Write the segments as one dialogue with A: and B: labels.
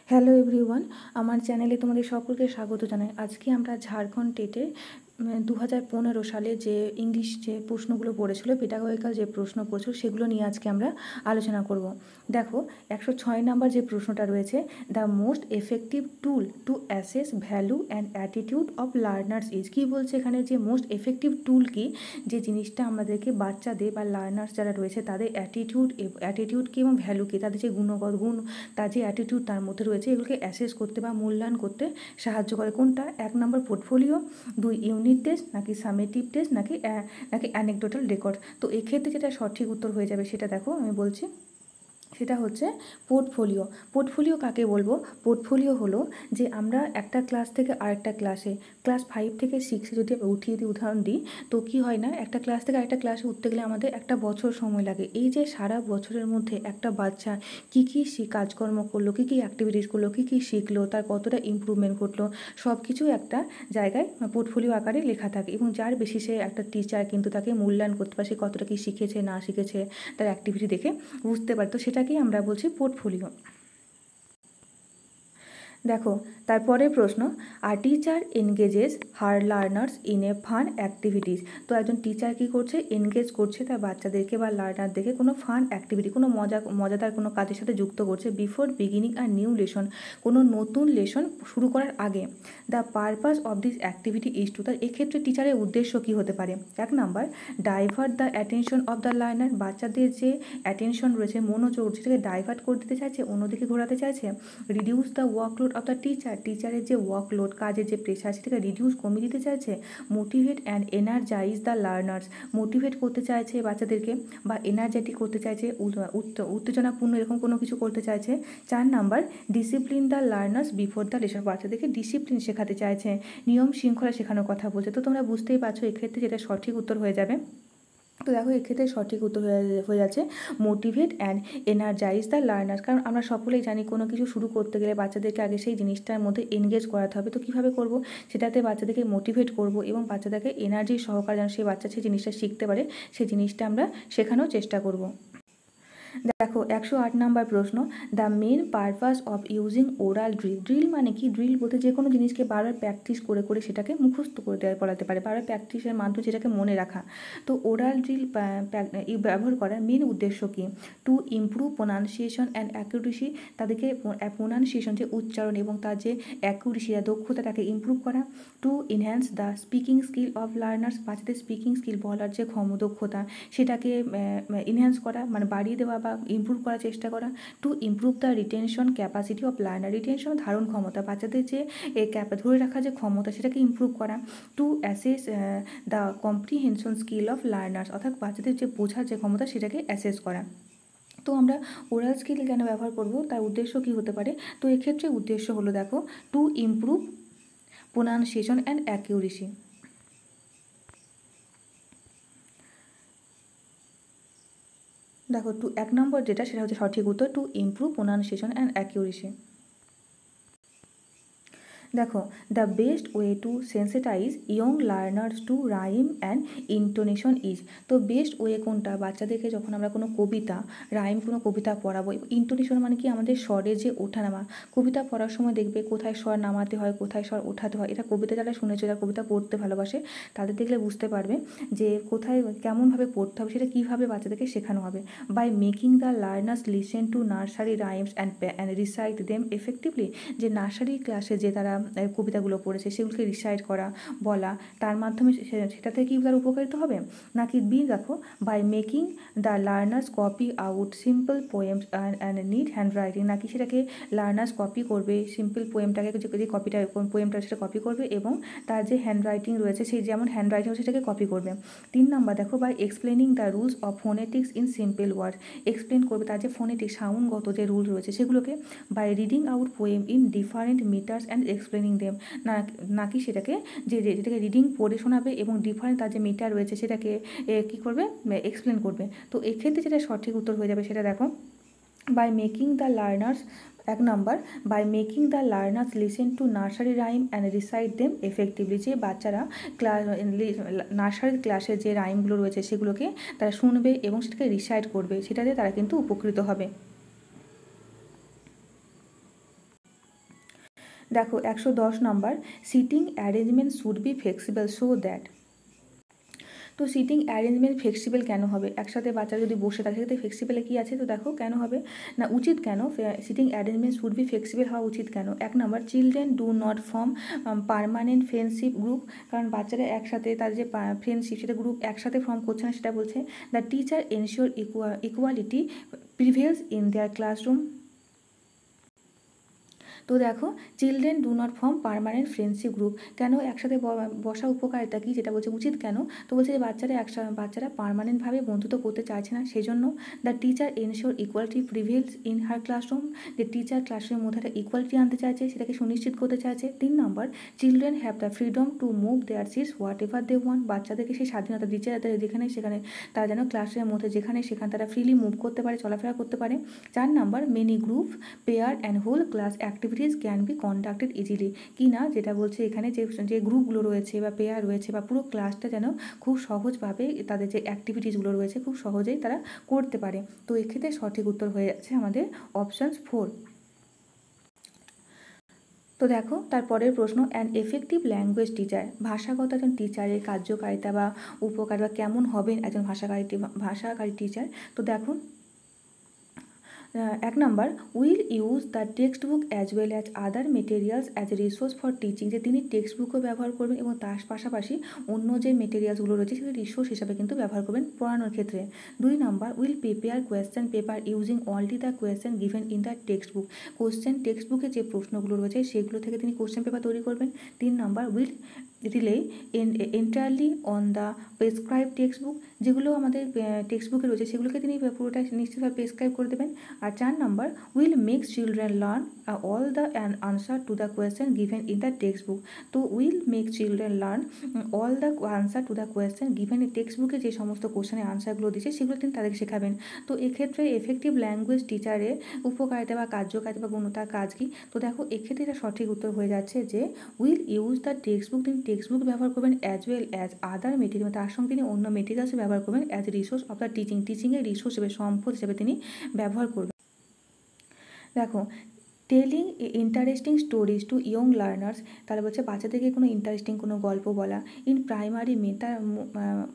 A: Hello everyone, আমার চ্যানেলে তোমাদের সকলকে স্বাগত জানাই। আজকে আমরা ঝাড়খণ্ড টেটে 2015 সালে যে ইংলিশ যে প্রশ্নগুলো পড়েছিল, পেডাগোজিক্যাল যে প্রশ্ন পড়েছিল, সেগুলো নিয়ে আজকে আমরা আলোচনা করব। দেখো, 106 নাম্বার যে প্রশ্নটা রয়েছে, the most effective tool to assess value and attitude of learners is. কী বলছে এখানে, যে মোস্ট এফেক্টিভ টুল কি, যে জিনিসটা আমাদেরকে বাচ্চাদের বা লার্নার্স যারা রয়েছে তাদের অ্যাটিটিউড কি এবং ভ্যালু কি, তাদের যে গুণগত গুণ, তার যে অ্যাটিটিউড তার মধ্যে রয়েছে, এগুলোকে অ্যাসেস করতে বা মূল্যায়ন করতে সাহায্য করে। কোনটা? 1 নম্বর পোর্টফোলিও, 2 ইউনিট টেস্ট, নাকি সামেটিভ টেস্ট, নাকি অ্যানেকডোটাল রেকর্ড। তো এক্ষেত্রে যেটা সঠিক উত্তর হয়ে যাবে সেটা দেখো আমি বলছি, সেটা হচ্ছে পোর্টফোলিও। পোর্টফোলিও কাকে বলবো? পোর্টফোলিও হলো যে আমরা একটা ক্লাস থেকে আরেকটা ক্লাসে, ক্লাস 5 থেকে 6-এ যদি উদাহরণ দিই, তো কি হয় না, একটা ক্লাস থেকে আরেকটা ক্লাসে উঠতে গেলে আমাদের একটা বছর সময় লাগে। এই যে সারা বছরের মধ্যে একটা বাচ্চা কী কী কাজকর্ম করলো, কী কী অ্যাক্টিভিটিস করলো, কী কী শিখলো, তার কতটা ইমপ্রুভমেন্ট ঘটলো, সব কিছু একটা জায়গায় পোর্টফোলিও আকারে লেখা থাকে। এবং যার বেসিসে একটা টিচার কিন্তু তাকে মূল্যায়ন করতে পারে, সে কতটা কী শিখেছে না শিখেছে তার অ্যাক্টিভিটি দেখে বুঝতে পারে। তো সেটাকেই আমরা বলছি পোর্টফোলিও। দেখো, তারপরের প্রশ্ন, আর teacher engages her learners in a fun activities. তো একজন টিচার কী করছে? এনগেজ করছে তার বাচ্চাদেরকে বা লার্নারদেরকে কোনো ফান অ্যাক্টিভিটি, কোনো মজাদার কোনো কাজের সাথে যুক্ত করছে। Before beginning our new lesson, কোনো নতুন লেসন শুরু করার আগে। The purpose of this activity is to, তার এক্ষেত্রে টিচারের উদ্দেশ্য কী হতে পারে? 1 number, divert the attention of the learner, বাচ্চাদের যে অ্যাটেনশন রয়েছে, মনোযোগ, সেটাকে ডাইভার্ট করে দিতে চাইছে, অন্যদিকে ঘোরাতে চাইছে। Reduce the workload of the teacher, টিচারের যে ওয়ার্কলোড, কাজের যে প্রেশার, সেটাকে রিডিউস, কমিয়ে দিতে চাইছে। Motivate and energize the learners, motivate করতে চাইছে বাচ্চাদেরকে বা এনার্জেটিক করতে চাইছে, উত্তেজনাপূর্ণ এরকম কোনো কিছু করতে চাইছে। 4 number, discipline the learners before the lesson, বাচ্চাদেরকে ডিসিপ্লিন শেখাতে চাইছে, নিয়ম শৃঙ্খলা শেখানোর কথা বলছে। তো তোমরা বুঝতেই পারছো এক্ষেত্রে যেটা সঠিক উত্তর হয়ে যাবে। তো দেখো, এক্ষেত্রে সঠিক উত্তর হয়ে যাচ্ছে motivate and energize the learners. কারণ আমরা সকলেই জানি কোনো কিছু শুরু করতে গেলে বাচ্চাদেরকে আগে সেই জিনিসটার মধ্যে এনগেজ করাতে হবে। তো কীভাবে করব? সেটাতে বাচ্চাদেরকে মোটিভেট করব এবং বাচ্চাদেরকে এনার্জি সহকারে যেন সেই বাচ্চা সেই জিনিসটা শিখতে পারে, সেই জিনিসটা আমরা শেখানোর চেষ্টা করব। দেখো, 108 নাম্বার প্রশ্ন, the main purpose of using oral drill. Drill মানে কি? ড্রিল বলতে যে কোনো জিনিসকে বারবার প্র্যাকটিস করে করে সেটাকে মুখস্থ করে বলাতে পারে, বারবার প্র্যাকটিসের মাধ্যমে সেটাকে মনে রাখা। তো ওরাল ড্রিল ব্যবহার করার মেন উদ্দেশ্য কি? Two improve pronunciation and accuracy, তাদেরকে প্রোনাউন্সিয়েশন যে উচ্চারণ এবং তার যে অ্যাকুরেসি দক্ষতা, তাকে ইমপ্রুভ করা। To enhance the speaking skill of learners, বাচ্চাদের স্পিকিং স্কিল, বলার যে দক্ষতা, সেটাকে এনহ্যান্স করা, মানে বাড়িয়ে দেওয়া বা ইমপ্রুভ করার চেষ্টা করা। To improve the retention capacity of learner, retention ধারণ ক্ষমতা, বাচ্চাদের যে ধরে রাখার যে ক্ষমতা, সেটাকে ইমপ্রুভ করা। To assess the comprehension skill of learners, অর্থাৎ বাচ্চাদের যে বোঝার যে ক্ষমতা, সেটাকে অ্যাসেস করা। তো আমরা ওরাল স্কিল কেন ব্যবহার করব, তার উদ্দেশ্য কী হতে পারে? তো এক্ষেত্রে উদ্দেশ্য হলো, দেখো, to improve pronunciation and accuracy. দেখো, 1 নম্বর যেটা, সেটা হচ্ছে সঠিক উত্তর, to improve pronunciation and accuracy. দেখো, the best way to sensitize young learners to rhyme and intonation is. তো বেস্ট ওয়ে কোনটা? বাচ্চাদেরকে যখন আমরা কোনো কবিতা, কোনো কবিতা পড়াবো, ইন্টোনেশন মানে কি? আমাদের স্বরে যে ওঠানামা। কবিতা পড়ার সময় দেখবে কোথায় স্বর নামাতে হয়, কোথায় স্বর ওঠাতে হয়। এটা কবিতা যারা শুনেছে, যারা কবিতা পড়তে ভালোবাসে, তাদের দেখলে বুঝতে পারবে যে কোথায় কেমনভাবে পড়তে হবে, সেটা কীভাবে বাচ্চাদেরকে শেখানো হবে। By making the learners listen to nursery rhymes and recite them effectively, যে নার্সারি ক্লাসে যে তারা কবিতাগুলো পড়েছে সেগুলোকে রিসাইট করা, বলা, তার মাধ্যমে সেটাতে কি তার উপকারিত হবে। নাকি বি, দেখো, by making the learners copy out simple poems and need hand writing, নাকি সেটাকে লার্নার্স কপি করবে, সিম্পল পোয়েমটাকে যে পোয়েমটা সেটা কপি করবে এবং তার যে হ্যান্ড রাইটিং রয়েছে, সেই যেমন হ্যান্ড রাইটিং সেটাকে কপি করবে। 3 নাম্বার, দেখো, by explaining the rules of phonetics in simple word, explain করবে তার যে ফোনেটিক্স সাউন্ডগত যে রুল রয়েছে সেগুলোকে। By reading out poem in different meters and explaining them, নাকি সেটাকে যেটাকে রিডিং পড়ে শোনাবে এবং ডিফারেন্ট তার যে মিটার রয়েছে সেটাকে কী করবে, এক্সপ্লেন করবে। তো এক্ষেত্রে যেটা সঠিক উত্তর হয়ে যাবে সেটা দেখো, by making the learners, 1 number, by making the learners listen to nursery rhyme and recite them effectively, যে বাচ্চারা নার্সারির ক্লাসে যে রাইমগুলো রয়েছে সেগুলোকে তারা শুনবে এবং সেটাকে রিসাইট করবে, সেটাতে তারা কিন্তু উপকৃত হবে। দেখো 110 নম্বর, sitting arrangement should be flexible so that. তো সিটিং অ্যারেঞ্জমেন্ট ফ্লেক্সিবল কেন হবে? একসাথে বাচ্চারা যদি বসে থাকে সেক্ষেত্রে ফ্লেক্সিবলে কী আছে? তো দেখো কেন হবে না, উচিত কেন sitting arrangement should be flexible হওয়া উচিত কেন? 1 নম্বর, children do not form permanent friendship group. কারণ বাচ্চারা একসাথে তার যে ফ্রেন্ডশিপ সেটা গ্রুপ একসাথে ফর্ম করছে না, সেটা বলছে। The teacher ensure equality prevails in their classroom. তো দেখো, children do not form permanent friendship group, কেন একসাথে বসা উপকারিতা কী যেটা বলছে উচিত কেন? তো বলছে যে বাচ্চারা পারমানেন্টভাবে বন্ধুত্ব করতে চাইছে না, সেই জন্য the teacher ensure equality prevails in her classroom, যে টিচার ক্লাসরুমের মধ্যে একটা ইকুয়ালিটি আনতে চাইছে, সেটাকে সুনিশ্চিত করতে চাইছে। 3 নম্বর, children have the freedom to move their seats whatever they want. বাচ্চাদেরকে সেই স্বাধীনতা দিচ্ছে যাতে যেখানে সেখানে তারা যেন ক্লাসের মধ্যে যেখানে সেখানে তারা ফ্রিলি মুভ করতে পারে, চলাফেরা করতে পারে। 4 নম্বর, many group pair and whole class activities can be conducted easily. কি না, যেটা বলছে এখানে যে গ্রুপগুলো রয়েছে বা পেয়ার রয়েছে বা পুরো ক্লাসটা যেন খুব সহজভাবে তাদের যে অ্যাক্টিভিটিসগুলো রয়েছে খুব সহজেই তারা করতে পারে। তো এক্ষেত্রে সঠিক উত্তর হয়ে যাচ্ছে আমাদের অপশান 4। তো দেখো তারপরের প্রশ্ন, অ্যান এফেক্টিভ ল্যাঙ্গুয়েজ টিচার, ভাষাগত একজন টিচারের কার্যকারিতা বা উপকার বা কেমন হবেন একজন ভাষাকারী টিচার। তো দেখো 1 নম্বর, will use the textbook as well as other materials as a resource for teaching, যে তিনি টেক্সট বুকও ব্যবহার করবেন এবং তার পাশাপাশি অন্য যে মেটেরিয়ালসগুলো রয়েছে সেগুলো রিসোর্স হিসাবে কিন্তু ব্যবহার করবেন পড়ানোর ক্ষেত্রে। 2 নম্বর, will prepare question paper using only the question given in the textbook, text বুকে যে প্রশ্নগুলো রয়েছে সেগুলো থেকে তিনি কোয়েশ্চেন পেপার তৈরি করবেন। 3 নম্বর, will rely entirely on the prescribe textbook, যেগুলো আমাদের টেক্সট বুকে রয়েছে সেগুলোকে তিনি পুরোটা নিশ্চিতভাবে প্রেসক্রাইব করে দেবেন। আর 4 নম্বর, will makes children learn all the answer to the question given in the textbook. তো will make children learn all the answer to the question given in text বুকে যে সমস্ত কোশ্চেনের আনসারগুলো দিচ্ছে সেগুলো তিনি তাদেরকে শেখাবেন। তো এক্ষেত্রে এফেক্টিভ ল্যাঙ্গুয়েজ টিচারের উপকারিতা বা কার্যকারিতা বা গুণতার কাজ কী? তো দেখো এক্ষেত্রে এটা সঠিক উত্তর হয়ে যাচ্ছে যে will use the textbook, তিনি টেক্সট বুক ব্যবহার করবেন as well as other material, তার সঙ্গে তিনি অন্য মেটেরিয়ালস ব্যবহার করবেন অ্যাজ রিসোর্স অফ দ্য টিচিংয়ের রিসোর্স হিসেবে সম্পদ হিসেবে তিনি ব্যবহার করবেন। দেখো, telling interesting stories to young learners, তাহলে বলছে বাচ্চাদেরকে কোনো ইন্টারেস্টিং কোনো গল্প বলা ইন প্রাইমারি তার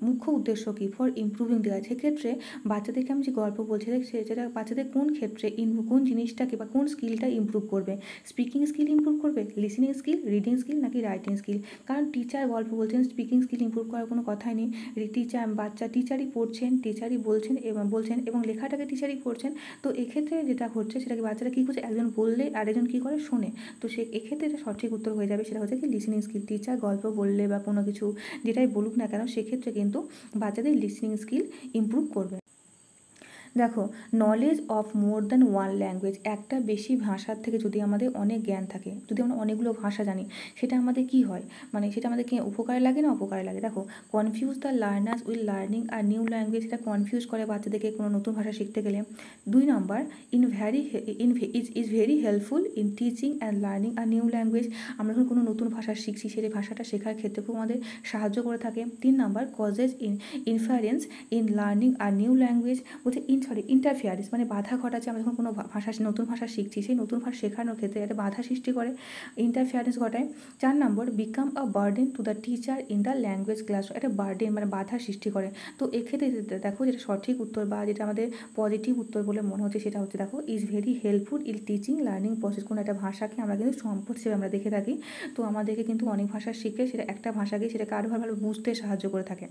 A: মুখ্য উদ্দেশ্য কী? ফর ইমপ্রুভিং দেওয়া। সেক্ষেত্রে বাচ্চাদেরকে আমি যে গল্প বলছি সেটা বাচ্চাদের কোন ক্ষেত্রে কোন জিনিসটাকে বা কোন স্কিলটা ইমপ্রুভ করবে? স্পিকিং স্কিল ইমপ্রুভ করবে, লিসনিং স্কিল, রিডিং স্কিল নাকি রাইটিং স্কিল? কারণ টিচার গল্প বলছেন, স্পিকিং স্কিল ইমপ্রুভ করার কোনো কথাই নেই। টিচারই পড়ছেন, টিচারই বলছেন এবং লেখাটাকে টিচারই পড়ছেন। তো এক্ষেত্রে যেটা হচ্ছে সেটাকে বাচ্চারা কী করছে, একজন বললে আরেকজন কী করে, শোনে। তো এক্ষেত্রে এটা সঠিক উত্তর হয়ে যাবে, সেটা হচ্ছে কি লিসনিং স্কিল। টিচার গল্প বললে বা কোনো কিছু যেটাই বলুক না কেন সেক্ষেত্রে কিন্তু বাচ্চাদের লিসনিং স্কিল ইমপ্রুভ করবে। দেখো, knowledge of more than one language, একটা বেশি ভাষার থেকে যদি আমাদের অনেক জ্ঞান থাকে, যদি আমরা অনেকগুলো ভাষা জানি, সেটা আমাদের কি হয়, মানে সেটা আমাদের কি উপকারে লাগে না অপকারে লাগে? দেখো, confuse the learners with learning a new language, এটা কনফিউজ করে বাচ্চাদেরকে কোনো নতুন ভাষা শিখতে গেলে। 2 নম্বর, is very helpful in teaching and learning a new language, আমরা যখন কোনো নতুন ভাষা শিখছি সেই ভাষাটা শেখার ক্ষেত্রে খুব আমাদের সাহায্য করে থাকে। 3 নম্বর, causes inference in learning a new language, বলছে ইন্টারফিয়ারেন্স মানে বাধা ঘটাচ্ছে, আমরা যখন কোনো নতুন ভাষা শিখছি সেই নতুন ভাষা শেখানোর ক্ষেত্রে একটা বাধা সৃষ্টি করে, ইন্টারফিয়ারেন্স ঘটায়। 4 নম্বর, become a burden to the teacher in the language class, একটা বার্ডেন মানে বাধা সৃষ্টি করে। তো এক্ষেত্রে দেখো যেটা সঠিক উত্তর বা যেটা আমাদের পজিটিভ উত্তর বলে মনে হচ্ছে সেটা হচ্ছে দেখো is very helpful in teaching learning process. কোনো একটা ভাষাকে আমরা কিন্তু সম্পদ হিসেবে আমরা দেখে থাকি, তো আমাদেরকে কিন্তু অনেক ভাষা শিখে সেটা একটা ভাষাকে সেটাকে আরও ভালো বুঝতে সাহায্য করে থাকে।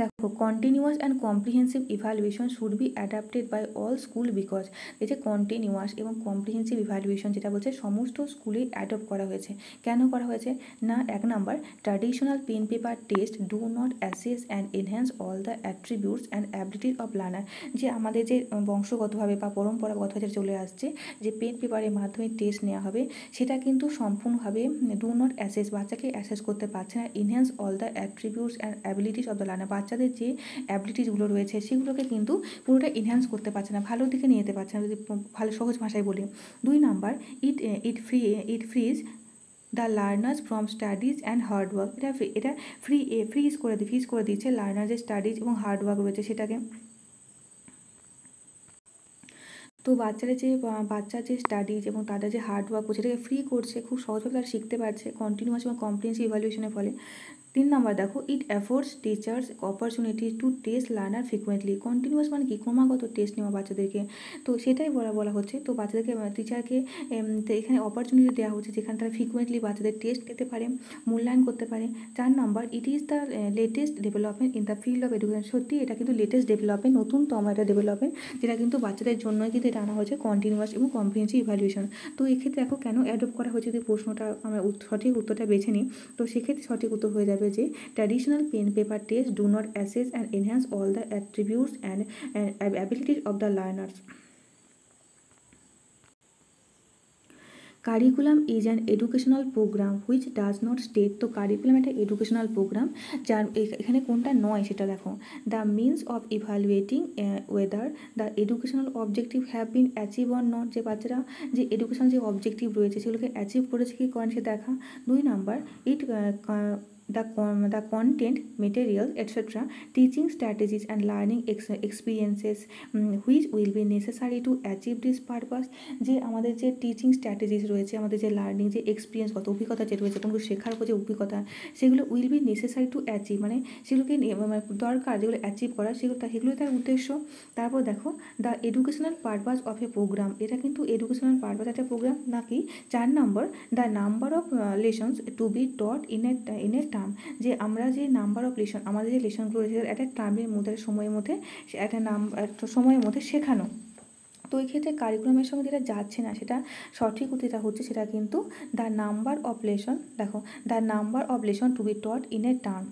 A: দেখো, continuous and comprehensive evaluation should be adapted by all school because, এই যে কন্টিনিউয়াস এবং কম্প্রিহেন্সিভ ইভ্যালুয়েশন যেটা বলছে সমস্ত স্কুলেই অ্যাডপ্ট করা হয়েছে। কেন করা হয়েছে না, 1 নম্বর, traditional pen paper test do not assess and enhance all the attributes and abilities of learner, যে আমাদের যে বংশগতভাবে বা পরম্পরাগতভাবে যেটা চলে আসছে যে পেন পেপারের মাধ্যমে টেস্ট নেওয়া হবে সেটা কিন্তু সম্পূর্ণভাবে ডু নট অ্যাসেস, বাচ্চাকে অ্যাসেস করতে পারছে না, enhance all the attributes and abilities of the learner, বাচ্চাদের যে অ্যাবিলিটিসগুলো রয়েছে সেগুলোকে কিন্তু পুরোটা এনহ্যান্স করতে পারছে না, ভালো দিকে নিয়ে যেতে পারছে না, যদি ভালো সহজ ভাষায় বলি। 2 number, it fridge the learners from studies and hard work, এটা ফ্রিজ করে দিচ্ছে লার্নার যে স্টাডিজ এবং হার্ডওয়ার্ক রয়েছে সেটাকে। তো বাচ্চার যে স্টাডিজ এবং তাদের যে হার্ড ওয়ার্ক করছে সেটাকে ফ্রি করছে, খুব সহজভাবে তারা শিখতে পারছে কন্টিনিউয়াস এবং কম্প্রিহেন্সিভ ইভ্যালুয়েশনের ফলে। 3 নম্বর দেখো, it affords teachers opportunity to test learner frequently. Continuous মানে কি, ক্রমাগত টেস্ট নেওয়া বাচ্চাদেরকে, তো সেটাই বলা হচ্ছে। তো বাচ্চাদেরকে টিচারকে তো এখানে অপরচুনিটি দেওয়া হচ্ছে যেখানে তারা ফ্রিকুয়েন্টলি বাচ্চাদের টেস্ট নিতে পারে, মূল্যায়ন করতে পারে। 4 নম্বর, it is the latest development in the field of education. সত্যি এটা কিন্তু লেটেস্ট ডেভেলপমেন্ট, নতুনতম একটা ডেভেলপমেন্ট, যেটা কিন্তু বাচ্চাদের জন্যই কিন্তু এটা আনা হয়েছে কন্টিনিউয়াস এবং কম্প্রিহেন্সিভ ইভ্যালুয়েশন। তো এক্ষেত্রে দেখো কেন অ্যাডপ্ট করা হয়েছে, যদি প্রশ্নটা আমরা সঠিক উত্তরটা বেছে নিই, তো সেক্ষেত্রে সঠিক উত্তর হয়ে যাবে যে traditional pen paper test do not assess and enhance all the attributes and abilities of the learners. Curriculum is an educational program which does not state. তো কারিকুলাম একটা এডুকেশনাল প্রোগ্রাম, যার এখানে কোনটা নয় সেটা দেখো। The means of evaluating whether the educational objective have been achieve or not. যে বাচ্চারা যে এডুকেশনাল যে অবজেক্টিভ রয়েছে সেগুলোকে অ্যাচিভ করেছে কি করেন সে দেখা। 2 number, it the content, materials, etc., teaching strategies and learning experiences which will be necessary to achieve this purpose। যে আমাদের যে টিচিং স্ট্র্যাটেজিস রয়েছে, আমাদের যে লার্নিং যে এক্সপিরিয়েন্সগত অভিজ্ঞতা যে রয়েছে, কোনো শেখার উপর যে অভিজ্ঞতা, সেগুলো will be necessary to achieve, মানে সেগুলোকে দরকার যেগুলো অ্যাচিভ করা, সেগুলোই তার উদ্দেশ্য। তারপর দেখো, the educational purpose of a program, এটা কিন্তু এডুকেশনাল পারপাস একটা প্রোগ্রাম নাকি। 4 নম্বর, the number of lessons to be taught in a term. যে আমরা যে নাম্বার অফ লেসন, আমাদের যে লেসনগুলো রয়েছে একটা টার্মের মধ্যে, সময়ের মধ্যে, একটা সময়ের মধ্যে শেখানো। তো এই ক্ষেত্রে কারিকুলামের সঙ্গে যেটা যাচ্ছে না, সেটা সঠিক উত্তরটা হচ্ছে সেটা কিন্তু দ্য নাম্বার অফ লেসন। দেখো, the number of lesson to be taught in a term.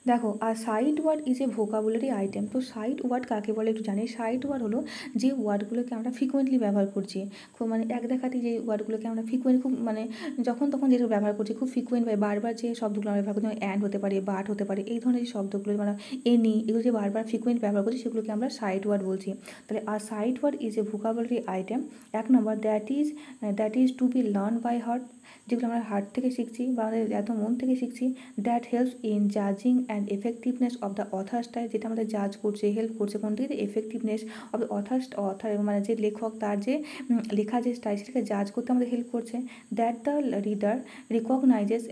A: দেখো, a sight word is a vocabulary item. তো সাইড ওয়ার্ড কাকে বলে একটু জানি। সাইড ওয়ার্ড হলো যে ওয়ার্ডগুলোকে আমরা ফ্রিকুয়েন্টলি ব্যবহার করছি, খুব মানে এক দেখাতে যে ওয়ার্ডগুলোকে আমরা ফ্রিকুয়েন্ট, খুব মানে যখন তখন যেগুলো ব্যবহার করছি খুব ফ্রিকুয়েন্ট বা বারবার যে শব্দগুলো আমরা ব্যবহার করছি, অ্যান্ড হতে পারে, বাট হতে পারে, এই ধরনের যে শব্দগুলো মানে এনি, এগুলো যে বারবার ফ্রিকুয়েন্ট ব্যবহার করছি সেগুলোকে আমরা সাইড ওয়ার্ড বলছি। তাহলে a sight word is a vocabulary item. 1 নম্বর, that is to be learn by heart. যেগুলো আমরা হার্ট থেকে শিখছি বা আমাদের এত মন থেকে শিখছি। দ্যাট হেল্পস ইন জাজিং and effectiveness of the author style, যেটা আমাদের জাজ করছে, হেল্প করছে কোন থেকে, এফেক্টিভনেস অফ দ্য অথার মানে যে লেখক তার যে লেখা যে স্টাইল সেটাকে জাজ করতে আমাদের হেল্প করছে। That the reader recognizes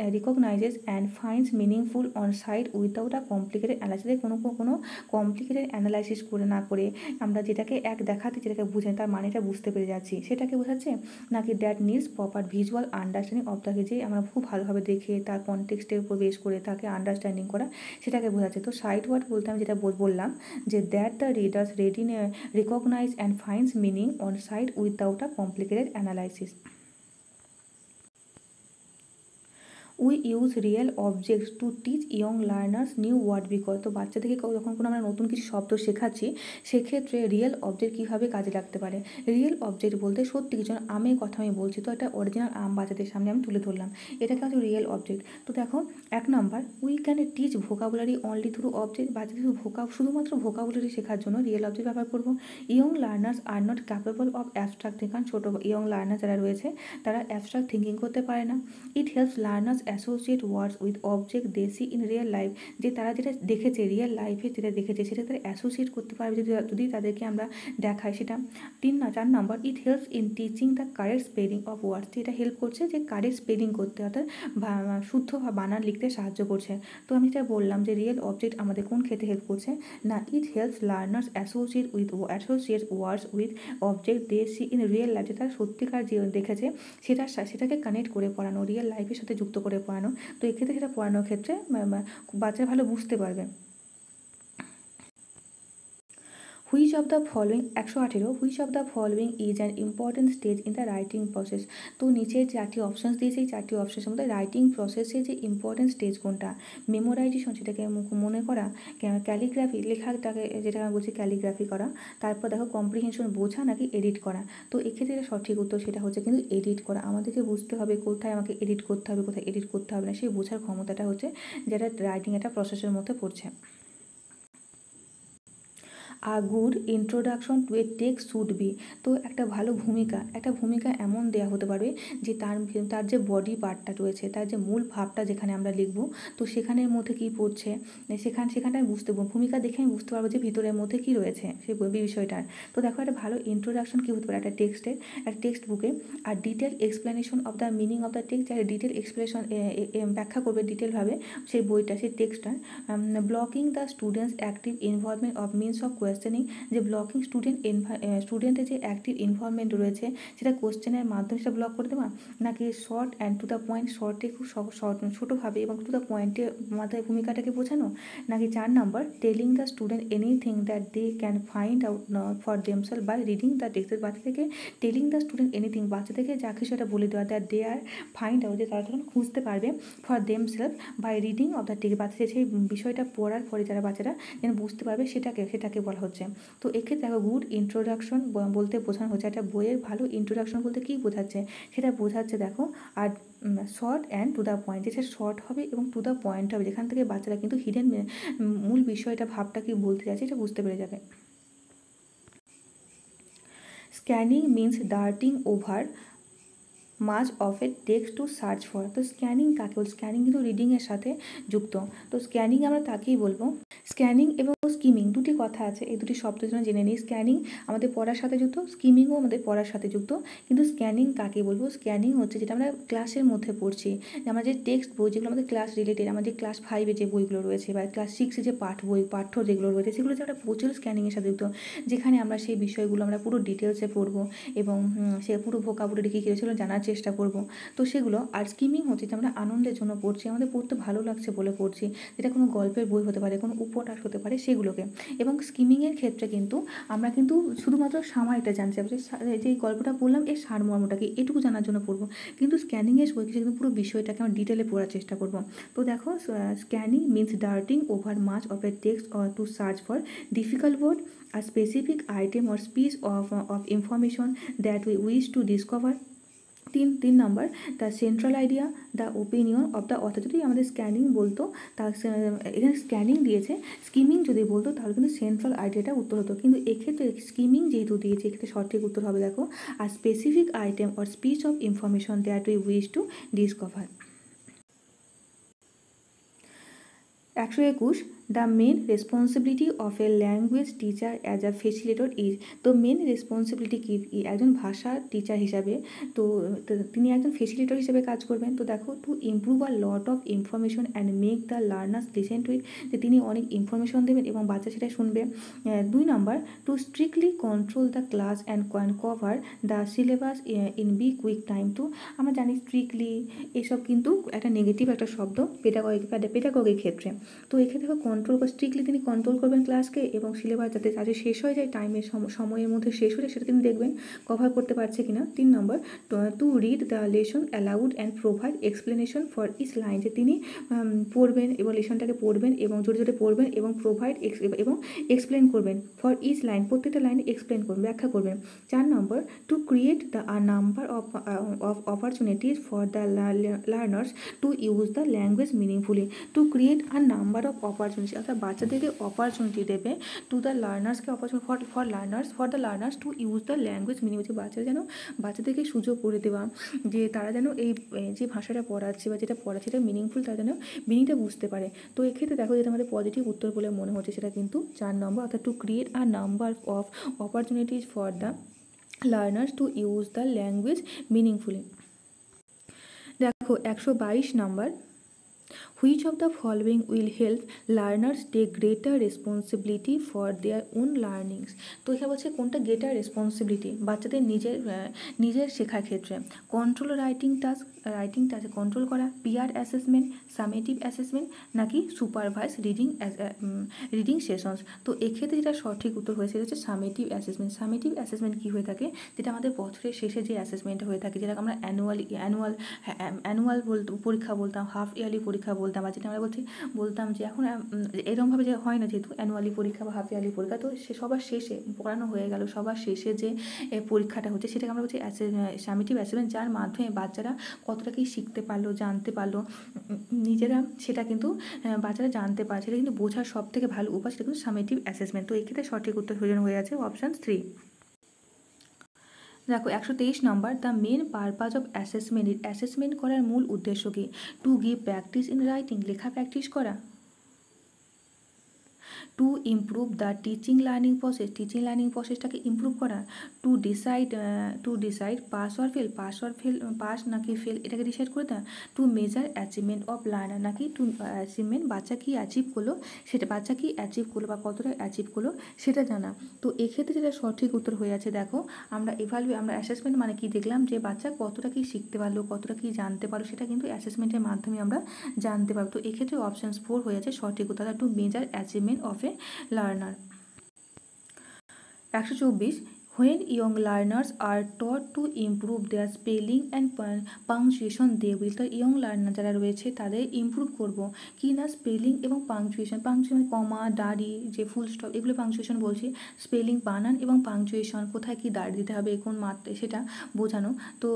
A: and finds meaningful on sight without a complicated analysis. কোনো কমপ্লিকেটেড অ্যানালাইসিস না করে আমরা যেটাকে যেটাকে বুঝেন তার মানেটা বুঝতে পেরে যাচ্ছি, সেটাকে বোঝাচ্ছে। নাকি that needs proper visual understanding of তাকে, যে আমরা খুব ভালোভাবে দেখে তার কনটেক্সটের উপর বেস করে তাকে আন্ডারস্ট্যান্ডিং করা, সেটাকে বোঝাচ্ছে। তো সাইড ওয়ার্ড বলতে আমি যেটা বললাম যে that the readers recognize and finds meaning on sight without a complicated analysis. We use real objects to teach young learners new word because. তো বাচ্চাদেরকে যখন কোনো আমরা নতুন কিছু শব্দ শেখাচ্ছি, সেক্ষেত্রে রিয়েল অবজেক্ট কীভাবে কাজে লাগতে পারে। রিয়েল অবজেক্ট বলতে সত্যি কিছু, আমের কথা আমি বলছি, তো একটা অরিজিনাল আম বাচ্চাদের সামনে আমি তুলে ধরলাম, এটাকে হচ্ছে রিয়েল অবজেক্ট। তো দেখো 1 নম্বর, we can teach vocabulary only through object. বাচ্চাদের শুধুমাত্র ভোকাবুলারি শেখার জন্য রিয়েল অবজেক্ট ব্যবহার করবো। Young learners are not capable of abstract thinking, কারণ ছোটো ইয়ং লার্নার যারা রয়েছে তারা অ্যাবস্ট্রাক্ট থিঙ্কিং করতে পারে না। It helps learners associate words with object they see in real life. যে তারা যেটা দেখেছে রিয়েল লাইফে, যেটা দেখেছে সেটা তারা অ্যাসোসিয়েট করতে পারবে যদি তাদেরকে আমরা দেখাই সেটা। 4 নম্বর, it helps in teaching the correct spelling of words. এটা হেল্প করছে যে কারেক্ট স্পেলিং করতে, অর্থাৎ শুদ্ধ বানান লিখতে সাহায্য করছে। তো আমি যেটা বললাম যে রিয়েল অবজেক্ট আমাদের কোন ক্ষেত্রে হেল্প করছে না, it helps learners associate words with object they see in real life. যেটা সত্যিকার যে দেখেছে সেটাকে কানেক্ট করে পড়ানো, রিয়েল লাইফের সাথে যুক্ত করে পড়ানো। তো এক্ষেত্রে সেটা পড়ানোর ক্ষেত্রে বাচ্চারা ভালো বুঝতে পারবে। Which of the following 118, which of the following is an important stage in the writing process. তো নিচে 4টি অপশানস দিয়েছে, এই 4টি অপশানের মধ্যে রাইটিং প্রসেসে যে ইম্পর্টেন্ট স্টেজ কোনটা। মেমোরাইজেশন, সেটাকে মনে করা, ক্যালিগ্রাফি লেখাটাকে যেটা আমরা বলছি ক্যালিগ্রাফি করা, তারপর দেখো কম্প্রিহেনশন বোঝা নাকি এডিট করা। তো এক্ষেত্রে যেটা সঠিক উত্তর সেটা হচ্ছে কিন্তু এডিট করা। আমাদেরকে বুঝতে হবে কোথায় আমাকে এডিট করতে হবে, কোথায় এডিট করতে হবে না, সেই বোঝার ক্ষমতাটা হচ্ছে যেটা রাইটিং একটা প্রসেসের মধ্যে পড়ছে। A good introduction to A text should be. তো একটা ভালো ভূমিকা এমন দেওয়া হতে পারবে যে তার যে বডি পার্টটা রয়েছে, তার যে মূল ভাবটা যেখানে আমরা লিখবো, তো সেখানের মধ্যে কী পড়ছে সেখানটা আমি ভূমিকা দেখে আমি বুঝতে পারবো যে ভিতরের মধ্যে কী রয়েছে সেই বিষয়টার। তো দেখো একটা ভালো ইন্ট্রোডাকশন কী হতে পারে একটা টেক্সট বুকে, a detail explanation of the meaning of the text, যারা ডিটেল এক্সপ্লেনেশন ব্যাখ্যা করবে ডিটেলভাবে সেই বইটা, সেই টেক্সটটা। Blocking the students active involvement of means of questioning, যে ব্লকিং স্টুডেন্টের যে অ্যাক্টিভ ইনভলভমেন্ট রয়েছে সেটা কোশ্চেনের মাধ্যমে সেটা ব্লক করে দেওয়া, নাকি short and to the point, শর্টে খুব ছোটোভাবে এবং টু দ্য পয়েন্টের মাথায় ভূমিকাটাকে বোঝানো, নাকি 4 নম্বর telling the student anything that they can find out for themself by reading the text. বাচ্চা থেকে টেলিং দ্য স্টুডেন্ট এনিথিং, বাচ্চা থেকে যা কিছু এটা বলে দেওয়া, that they are find out, যে তারা তখন খুঁজতে পারবে for themself by reading of the text, বাচ্চা সেই বিষয়টা পড়ার পরে যারা বাচ্চারা যেন বুঝতে পারবে সেটাকে বলা হচ্ছে। তো এক্ষেত্রে দেখো গুড ইন্ট্রোডাকশন বলতে বোঝানো হচ্ছে একটা বইয়ের ভালো ইন্ট্রোডাকশন বলতে কী বোঝাচ্ছে, সেটা বোঝাচ্ছে দেখো। A short and to the point, যেটা শর্ট হবে এবং টু দ্য পয়েন্ট হবে, যেখান থেকে বাচ্চারা কিন্তু হিডেন মূল বিষয়টা ভাবটা কি বলতে চাইছে এটা বুঝতে পেরে যাবে। Scanning means darting over much of a text to search for. তো স্ক্যানিং কাকে বল, স্ক্যানিং কিন্তু রিডিংয়ের সাথে যুক্ত। তো স্ক্যানিং আমরা তাকেই বলবো। স্ক্যানিং এবং স্কিমিং দুটি কথা আছে, এই দুটি শব্দের জন্য জেনে নিই। স্ক্যানিং আমাদের পড়ার সাথে যুক্ত, স্কিমিংও আমাদের পড়ার সাথে যুক্ত। কিন্তু স্ক্যানিং কাকে বলবো, স্ক্যানিং হচ্ছে যেটা আমরা ক্লাসের মধ্যে পড়ছি, আমরা যে টেক্সট বই যেগুলো আমাদের ক্লাস রিলেটেড, আমাদের ক্লাস 5-এ যে বইগুলো রয়েছে বা ক্লাস 6-এ যে পাঠ্য যেগুলো রয়েছে সেগুলো যে আমরা প্রচুর স্ক্যানিংয়ের সাথে যুক্ত, যেখানে আমরা সেই বিষয়গুলো আমরা পুরো ডিটেলসে পড়বো এবং সে পুরো ভোকাবুলারি কী সেগুলো জানার চেষ্টা করব। তো সেগুলো। আর স্কিমিং হচ্ছে যে আমরা আনন্দের জন্য পড়ছি, আমাদের পড়তে ভালো লাগছে বলে পড়ছি, যেটা কোনো গল্পের বই হতে পারে, কোনো উপন্যাস হতে পারে, সেগুলোকে। এবং স্কিমিংয়ের ক্ষেত্রে কিন্তু আমরা কিন্তু শুধুমাত্র সামারিটা জানতে চাইবো, যে গল্পটা পড়লাম এর সারমর্মটাকে এটুকু জানার জন্য পড়বো। কিন্তু স্ক্যানিংয়ের বই কিন্তু পুরো বিষয়টাকে আমরা ডিটেলে পড়ার চেষ্টা করব। তো দেখো scanning means darting over much of a text or to search for difficult word, a specific item or piece of information that we wish to discover। তিন number the central idea, the opinion of the author. যদি আমাদের scanning বলতো তার এখানে scanning দিয়েছে, skimming যদি বলতো তাহলে কিন্তু সেন্ট্রাল আইডিয়াটা উত্তর হতো, কিন্তু এক্ষেত্রে স্কিমিং যেহেতু দিয়েছে এক্ষেত্রে সঠিক উত্তর হবে দেখো a specific item or speech of information that we wish to discover. 121 the main responsibility of a language teacher as a facilitator is. তো মেন রেসপন্সিবিলিটি কি একজন ভাষা টিচার হিসাবে, তো তিনি একজন ফেসিলিটেটর হিসেবে কাজ করবেন। তো দেখো to improve a lot of information and make the learners listen to it, যে তিনি অনেক ইনফরমেশন দেবেন এবং বাচ্চা সেটা শুনবে। 2 number to strictly control the class and cover the syllabus in be quick time. তো আমরা জানি স্ট্রিক্টলি এসব কিন্তু একটা নেগেটিভ একটা শব্দ পেডাগোগির ক্ষেত্রে। তো এক্ষেত্রে কন্ট্রোল বা স্ট্রিক্টলি তিনি কন্ট্রোল করবেন ক্লাসকে এবং সিলেবাস যাতে আজ শেষ হয়ে যায়, টাইমের সময়ের মধ্যে শেষ হয়ে যায় সেটা তিনি দেখবেন কভার করতে পারছে কিনা। 3 নম্বর to read the lesson aloud and provide explanation for each line, যে তিনি পড়বেন এবং লেসনটাকে পড়বেন এবং জোরে জোরে পড়বেন এবং প্রোভাইড এবং এক্সপ্লেন করবেন ফর ইচ লাইন, প্রত্যেকটা লাইনে এক্সপ্লেন করবেন, ব্যাখ্যা করবেন। 4 নম্বর to create the number of opportunities for the learners to use the language meaningfully. To create a number of opportunity, অর্থাৎ বাচ্চাদেরকে অপরচুনিটি দেবে, টু দ্য লার্নার্সকে opportunity for the learners to use the language meaning, হচ্ছে বাচ্চাদেরকে সুযোগ করে দেওয়া যে তারা যেন এই যে ভাষাটা পড়াচ্ছে বা যেটা পড়াচ্ছে এটা মিনিংফুল, তারা যেন মিনিংটা বুঝতে পারে। তো এক্ষেত্রে দেখো যেটা আমাদের পজিটিভ উত্তর বলে মনে হচ্ছে সেটা কিন্তু 4 নম্বর, অর্থাৎ to create a number of opportunities for the learners to use the language meaningfully. দেখো 122 number, which of the following will help learners take greater responsibility for their own learnings. তো এখানে বলছে কোনটা গ্রেটার রেসপন্সিবিলিটি বাচ্চাদের নিজের শেখার ক্ষেত্রে। Control writing task control করা, পিয়ার অ্যাসেসমেন্ট, সামেটিভ অ্যাসেসমেন্ট, নাকি সুপারভাইজ রিডিং সেশনস। তো এক্ষেত্রে যেটা সঠিক উত্তর হয়েছে সেটা হচ্ছে সামেটিভ অ্যাসেসমেন্ট। সামেটিভ অ্যাসেসমেন্ট কী হয়ে থাকে, যেটা আমাদের বছরের শেষে যে অ্যাসেসমেন্টটা হয়ে থাকে, যেটা আমরা অ্যানুয়াল পরীক্ষা বলতাম, হাফ ইয়ারলি পরীক্ষা পরীক্ষা বলতাম, আর যেটা আমরা বলতাম যে এখন এরকমভাবে যে হয় না, যেহেতু অ্যানুয়ালি পরীক্ষা বা হাফ ইয়ারলি পরীক্ষা, তো সে সবার শেষে পড়ানো হয়ে গেল, সবার শেষে যে পরীক্ষাটা হচ্ছে সেটাকে আমরা বলছি সামেটিভ অ্যাসেসমেন্ট, যার মাধ্যমে বাচ্চারা কতটা কি শিখতে পারলো, জানতে পারলো নিজেরা, সেটা কিন্তু বাচ্চারা জানতে পারে, সেটা কিন্তু বোঝার সব থেকে ভালো উপায়, সেটা কিন্তু সামেটিভ অ্যাসেসমেন্ট। তো এক্ষেত্রে সঠিক উত্তর হয়ে আছে অপশান 3। দেখো 123 নম্বর, the main purpose of assessment করার মূল উদ্দেশ্য কি? To give practice in writing, লেখা প্র্যাকটিস করা। To improve the teaching learning প্রসেসটাকে ইমপ্রুভ করা। টু ডিসাইড পাস নাকি ফেল, এটাকে ডিসাইড করে দেওয়া। To measure achievement of learner, নাকি টু অ্যাচিভমেন্ট, বাচ্চা কি অ্যাচিভ করলো সেটা, বাচ্চা কি অ্যাচিভ করলো বা কতটা অ্যাচিভ করলো সেটা জানা। তো এক্ষেত্রে যেটা সঠিক উত্তর হয়ে আছে, দেখো আমরা অ্যাসেসমেন্ট মানে কি দেখলাম, যে বাচ্চা কতটা কি শিখতে পারলো, কতটা কি জানতে পারলো, সেটা কিন্তু অ্যাসেসমেন্টের মাধ্যমে আমরা জানতে পারবো। তো এক্ষেত্রে অপশান 4 হয়ে আছে সঠিক উত্তর, two measure achievement of A learner. 124, when young learners are taught to improve their spelling and punctuation they will, তো ইয়ং লার্নার যারা রয়েছে তাদের ইমপ্রুভ করবো কি না, স্পেলিং এবং পাংচুয়েশন, কমা, দাড়ি, যে ফুল স্টপ, এগুলো পাংচুয়েশন বলছি। স্পেলিং, বানান এবং পাংচুয়েশন, কোথায় কি দাড়ি দিতে হবে, কোন মাত্রায়, সেটা বোঝানো। তো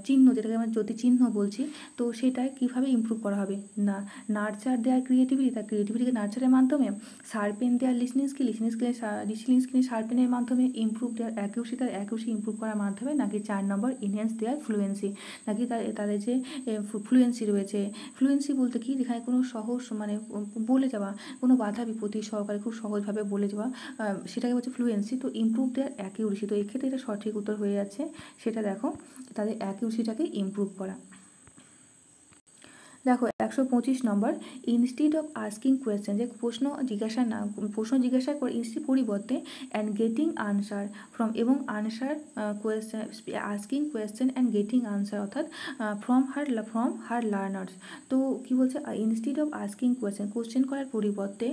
A: চিহ্ন, যেটাকে আমরা জ্যোতি চিহ্ন বলছি, তো সেটা কীভাবে ইমপ্রুভ করা হবে না, নার্চার দেওয়ার ক্রিয়েটিভিটি, তার ক্রিয়েটিভিটিকে নার্চারের মাধ্যমে। শার্পেন দেওয়ার লিসনিং স্কিল শার্পেনের মাধ্যমে। ইমপ্রুভ দেওয়ার অ্যাকিউসি, তার অ্যাকিউসি ইমপ্রুভ করার মাধ্যমে। নাকি 4 নম্বর ইনহ্যান্স দেওয়ার ফ্লুয়েন্সি, নাকি তাদের যে ফ্লুয়েন্সি রয়েছে। ফ্লুয়েন্সি বলতে কি, যেখানে কোনো সহজ মানে বলে যাওয়া, কোনো বাধা বিপত্তি সহকারে খুব সহজভাবে বলে যাওয়া, সেটাকে বলছে ফ্লুয়েন্সি। তো ইমপ্রুভ দেওয়ার অ্যাকিউরেসি, তো এক্ষেত্রে এটা সঠিক উত্তর হয়ে যাচ্ছে, সেটা দেখো তাদের অ্যাকিউরেসিটাকে ইমপ্রুভ করা। দেখো 125 নম্বর, ইনস্টিড অফ আস্কিং কোয়েশ্চেন, যে প্রশ্ন জিজ্ঞাসা করে ইনস্টিড পরিবর্তে অ্যান্ড গেটিং আনসার ফ্রম, এবং answer question, asking question and getting answer, অর্থাৎ ফ্রম হার লার্নার্স। তো কী বলছে, ইনস্টিড অফ আস্কিং কোয়েশ্চেন করার পরিবর্তে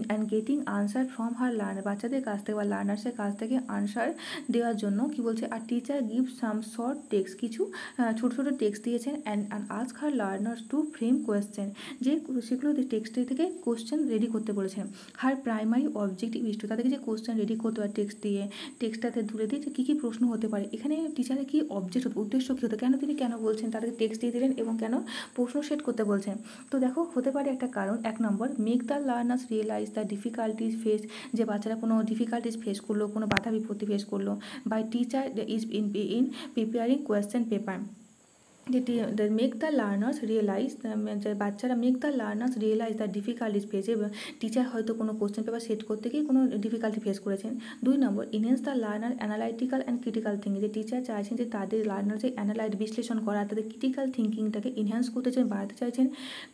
A: and getting answer from her learner, বাচ্চাদের কাছ থেকে বা লার্নার্সের কাছ থেকে আনসার দেওয়ার জন্য কী বলছে, a teacher give some short text, কিছু ছোটো ছোটো টেক্সট দিয়েছেন, and ask her learners to frame question, যে সেগুলো টেক্সটের থেকে কোশ্চেন রেডি করতে বলেছেন। Her primary objective is to, তাদেরকে যে কোশ্চেন রেডি করতে হয় টেক্সট দিয়ে, টেক্সটটাতে তুলে দিয়ে যে কী কী প্রশ্ন হতে পারে, এখানে টিচারের কী উদ্দেশ্য কী হতো, তিনি কেন বলছেন, তাদেরকে টেক্সট দিয়ে দিলেন এবং কেন প্রশ্ন সেট করতে বলছেন। তো দেখো হতে পারে একটা কারণ, 1 নম্বর, make the learners realize the difficulties face, যে বাচ্চারা কোনো ডিফিকাল্টিস ফেস করলো, কোনো বাধা বিপত্তি ফেস করলো, by teacher is in preparing question paper. Make the learners realize, বাচ্চারা make the learners realize the difficulties face, এবং টিচার হয়তো কোনো কোশ্চেন পেপার সেট করতে গিয়ে কোনো ডিফিকাল্টি ফেস করেছেন। 2 নম্বর, enhance the learner analytical and critical thinking, যে টিচার চাইছেন যে তাদের লার্নার যে বিশ্লেষণ করা, তাদের ক্রিটিক্যাল থিঙ্কিংটাকে ইনহ্যান্স করতে চান, বাড়াতে চাইছেন।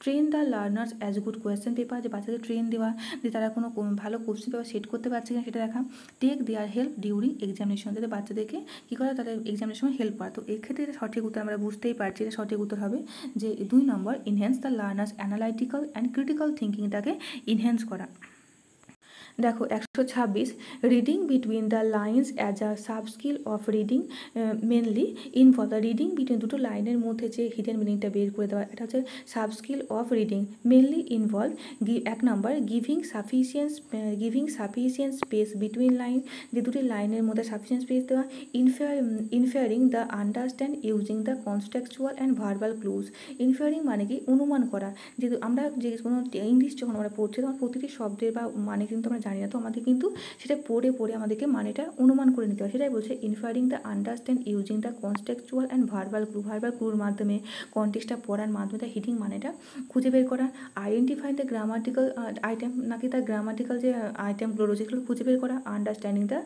A: Train the learners as good question paper, যে বাচ্চাদের ট্রেন দেওয়া, যে তারা কোনো ভালো কোশ্চেন পেপার সেট করতে পারছে কিনা সেটা দেখা। টেক দেয়ার হেল্প ডিউরিং এক্সামিনেশন, যাতে বাচ্চাদেরকে কী করা, তাদের এক্সামিনেশন সময় হেল্প করা। তো এক্ষেত্রে সঠিক উত্তর আমরা বুঝতেই পারছি, এটা সঠিক উত্তর হবে যে 2 নম্বর, enhance the learners analytical and critical থিঙ্কিংটাকে ইনহ্যান্স করা। দেখো 126, reading between the lines as a sub skill of reading mainly involve, the reading between দুটো লাইনের মধ্যে যে হিডেন মিনিংটা বের করে দেওয়া, এটা হচ্ছে sub skill of reading mainly involve. 1 নম্বর, giving sufficient space between line, যে দুটি লাইনের মধ্যে সাফিসিয়েন্ট স্পেস দেওয়া। Inferring the understand using the contextual and verbal clues, ইনফারিং মানে কি, অনুমান করা। যেহেতু আমরা যে কোনো ইংলিশ যখন আমরা পড়ছি তখন প্রতিটি শব্দের বা মানে কিন্তু আমরা জানি না, তো আমাদের কিন্তু সেটা পড়ে আমাদেরকে মানেটা অনুমান করে নিতে হয়। সেটাই বলছে inferring the understand using the contextual and verbal ক্লুর মাধ্যমে, কনটেক্সটটা পড়ার মাধ্যমে তার হিডিং মানেটা খুঁজে বের করা। আইডেন্টিফাই দ্য গ্রামাটিক্যাল আইটেম, নাকি তার গ্রামাটিক্যাল যে আইটেমগুলো রয়েছে সেগুলো খুঁজে বের করা। আন্ডারস্ট্যান্ডিং দ্য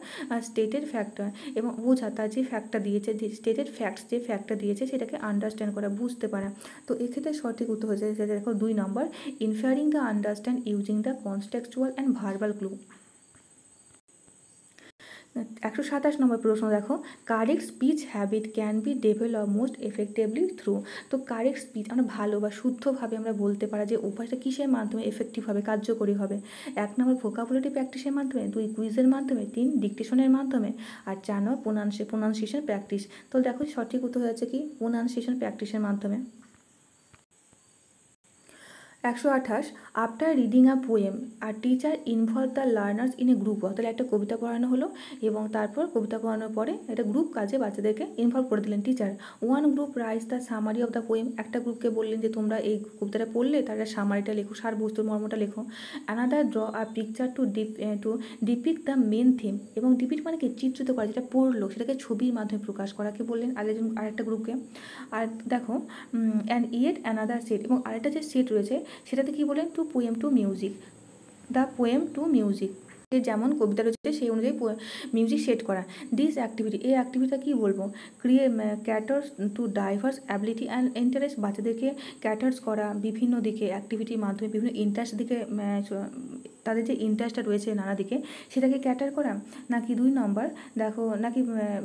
A: স্টেটেড ফ্যাক্টর, এবং বোঝা তার যে ফ্যাক্টটা দিয়েছে, যে স্টেটেড ফ্যাক্টস যে ফ্যাক্টটা দিয়েছে সেটাকে আন্ডারস্ট্যান্ড করা, বুঝতে পারা। তো এক্ষেত্রে সঠিক উত্তর হয়েছে যেটা দেখো 2 নম্বর, inferring the understand using the contextual and verbal clue. 127 নম্বর প্রশ্ন দেখো, correct speech habit can be develop most effectively through, তো কারেক্ট স্পিচ আমরা ভালো বা শুদ্ধভাবে আমরা বলতে পারা যে অভ্যাসটা কিসের মাধ্যমে এফেক্টিভ হবে, কার্যকরী হবে। 1 নম্বর, ভোকাবুলারি প্র্যাকটিসের মাধ্যমে। 2 কুইজের মাধ্যমে। 3 ডিকটেশনের মাধ্যমে। আর 4 নম্বর প্রোনাউন্সিয়েশন প্র্যাকটিস। তো দেখো সঠিক উত্তর হয়েছে কি, প্রোনাউন্সিয়েশন প্র্যাকটিসের মাধ্যমে। 128 আফটার রিডিং আ পোয়েম আর teacher involve the learners in a group. তাহলে একটা কবিতা পড়ানো হলো এবং তারপর কবিতা পড়ানোর পরে একটা গ্রুপ কাজে বাচ্চাদেরকে ইনভলভ করে দিলেন teacher. One group rights the summary of the poem. একটা গ্রুপকে বললেন যে তোমরা এই কবিতাটা পড়লে তার সামারিটা লেখো, সার বস্তুর মর্মটা লেখো। Another draw a picture to depict the main theme. এবং ডিপিক্ট মানে কি চিত্রিত করা, যেটা পড়লো সেটাকে ছবির মাধ্যমে প্রকাশ করাকে বললেন আরেকটা গ্রুপকে। আর দেখো অ্যান্ড ইয়েট অ্যানাদার সেট, এবং আরেকটা যে সেট রয়েছে সেটাতে কি বলেন to poem to music, the poem to music. যেমন কবিতা রয়েছে সেই অনুযায়ী মিউজিক সেট করা। দিস অ্যাক্টিভিটি, এই অ্যাক্টিভিটিটা কী বলবো, caters to diverse ability and interest. বাচ্চাদেরকে ক্যাটার্স করা বিভিন্ন দিকে অ্যাক্টিভিটির মাধ্যমে বিভিন্ন ইন্টারেস্ট দিকে, তাদের যে ইন্টারেস্টটা রয়েছে নানা দিকে সেটাকে ক্যাটার করা। নাকি 2 নম্বর দেখো, নাকি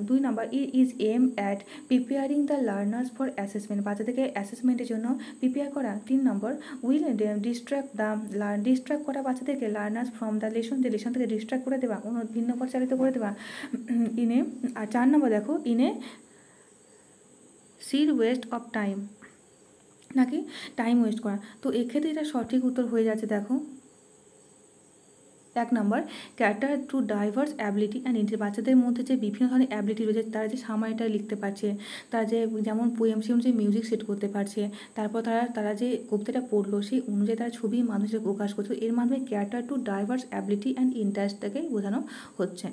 A: 2 নম্বর is aim at preparing the learners for assessment. বাচ্চাদেরকে অ্যাসেসমেন্টের জন্য প্রিপেয়ার করা। 3 নম্বর উইল ডিস্ট্র্যাক্ট করা বাচ্চাদেরকে লার্নার্স ফ্রম দ্য লেসন, যে লেসন থেকে ডিস্ট্র্যাক্ট করে দেওয়া, কোনো ভিন্ন পরিচালিত করে দেওয়া। আর 4 নম্বর দেখো ইনে সিড ওয়েস্ট অফ টাইম, নাকি টাইম ওয়েস্ট করা। তো এক্ষেত্রে এটা সঠিক উত্তর হয়ে যাচ্ছে দেখো 1 নম্বর cater to diverse ability and interest. বাচ্চাদের মধ্যে যে বিভিন্ন ধরনের অ্যাবিলিটি রয়েছে, তারা যে সামারিটা লিখতে পারছে, তারা যে যেমন পোয়েম সেই অনুযায়ী মিউজিক সেট করতে পারছে, তারপর তারা যে কবিতাটা পড়লো সেই অনুযায়ী তারা ছবির মাধ্যমে প্রকাশ করছে, এর মাধ্যমে cater to diverse ability and ইন্টারেস্টটাকে বোঝানো হচ্ছে।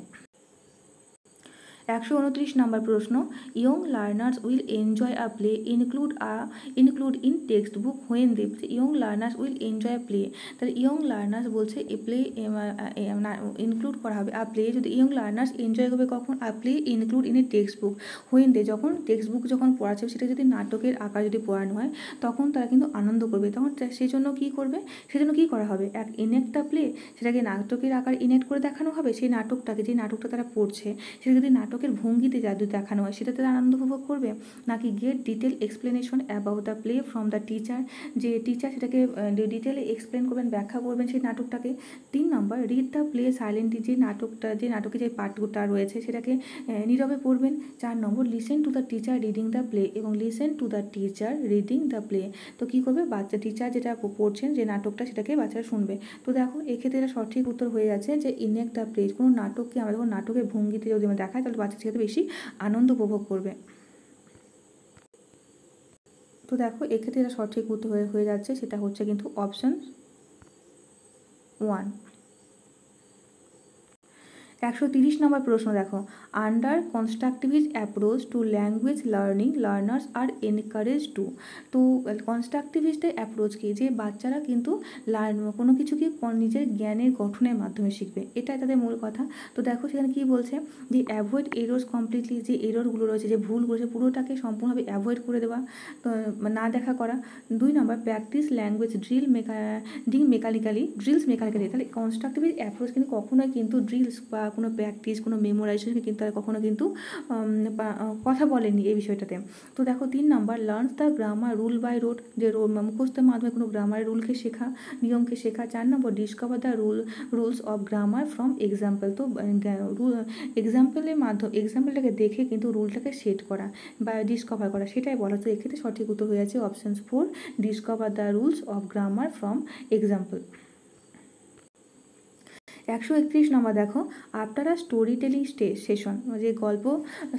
A: 129 নম্বর প্রশ্ন, young learners will enjoy a play include in textbook when they. Young learners will enjoy a play, তাহলে ইয়ং লার্নার্স বলছে এ প্লে ইনক্লুড করা হবে। আ প্লে যদি ইয়ং লার্নার্স এনজয় করবে কখন, a play include in a textbook when they, যখন text book যখন পড়াচ্ছে সেটা যদি নাটকের আকার যদি পড়ানো হয় তখন তারা কিন্তু আনন্দ করবে। তখন সেই জন্য কী করবে, সেজন্য কী করা হবে, ইনেক্ট আ প্লে, সেটাকে নাটকের আকার ইনেক্ট করে দেখানো হবে। সেই নাটকটাকে, যে নাটকটা তারা পড়ছে সেটা যদি নাটকের ভঙ্গিতে জাদু দেখানো হয় সেটাতে আনন্দ উপভোগ করবে। নাকি get detail explanation about the play from the teacher, যে টিচার সেটাকে ডিটেলে এক্সপ্লেন করবেন, ব্যাখ্যা করবেন সেই নাটকটাকে। 3 number read the play silently, যে নাটকে যে পাঠটা রয়েছে সেটাকে নীরবে পড়বেন। 4 number listen to the teacher reading the play, এবং listen to the teacher reading the play. তো কী করবে, টিচার যেটা পড়ছেন যে নাটকটা সেটাকে বাচ্চারা শুনবে। তো দেখো এক্ষেত্রে এটা সঠিক উত্তর হয়ে যাচ্ছে যে ইনেক্ট দ্য প্লে। কোনো নাটককে আমরা যখন নাটকের ভঙ্গিতে যদি আমরা দেখাই তাহলে বাচ্চা সেক্ষেত্রে বেশি আনন্দ উপভোগ করবে। তো দেখো এক্ষেত্রে এটা সঠিক উত্তর হয়ে যাচ্ছে, সেটা হচ্ছে কিন্তু অপশন 1। 130 নম্বর প্রশ্ন দেখো, under constructivist approach to language learning learners are encourage to. তো কনস্ট্রাকটিভিস্টের অ্যাপ্রোচ কি, যে বাচ্চারা কিন্তু কোনো কিছুকে নিজের জ্ঞানের গঠনের মাধ্যমে শিখবে, এটাই তাদের মূল কথা। তো দেখো সেখানে কি বলছে, যে অ্যাভয়েড এরর্স কমপ্লিটলি, যে এররগুলো রয়েছে, যে ভুলগুলো রয়েছে পুরোটাকে সম্পূর্ণভাবে অ্যাভয়েড করে দেওয়া, তো না দেখা করা। 2 নম্বর প্র্যাকটিস ল্যাঙ্গুয়েজ ড্রিলস মেকানিক্যালি। তাহলে কনস্ট্রাকটিভ অ্যাপ্রোচ কিন্তু কখনোই কিন্তু ড্রিলস বা কোনো প্র্যাকটিস, কোনো মেমোরাইজেশনকে কিন্তু তারা কখনো কিন্তু কথা বলেনি এই বিষয়টাতে। তো দেখো 3 number learns the grammar rule by rote, যে মুখস্থের মাধ্যমে কোনো গ্রামারের রুলকে শেখা, নিয়মকে শেখা। 4 number discover the rules of grammar from example. তো এক্সাম্পলটাকে দেখে কিন্তু রুলটাকে সেট করা বা ডিসকভার করা, সেটাই বলা। তো এক্ষেত্রে সঠিক উত্তর হয়ে যাচ্ছে option 4, discover the rules of grammar from example. 131 number দেখো, after a story telling session, যে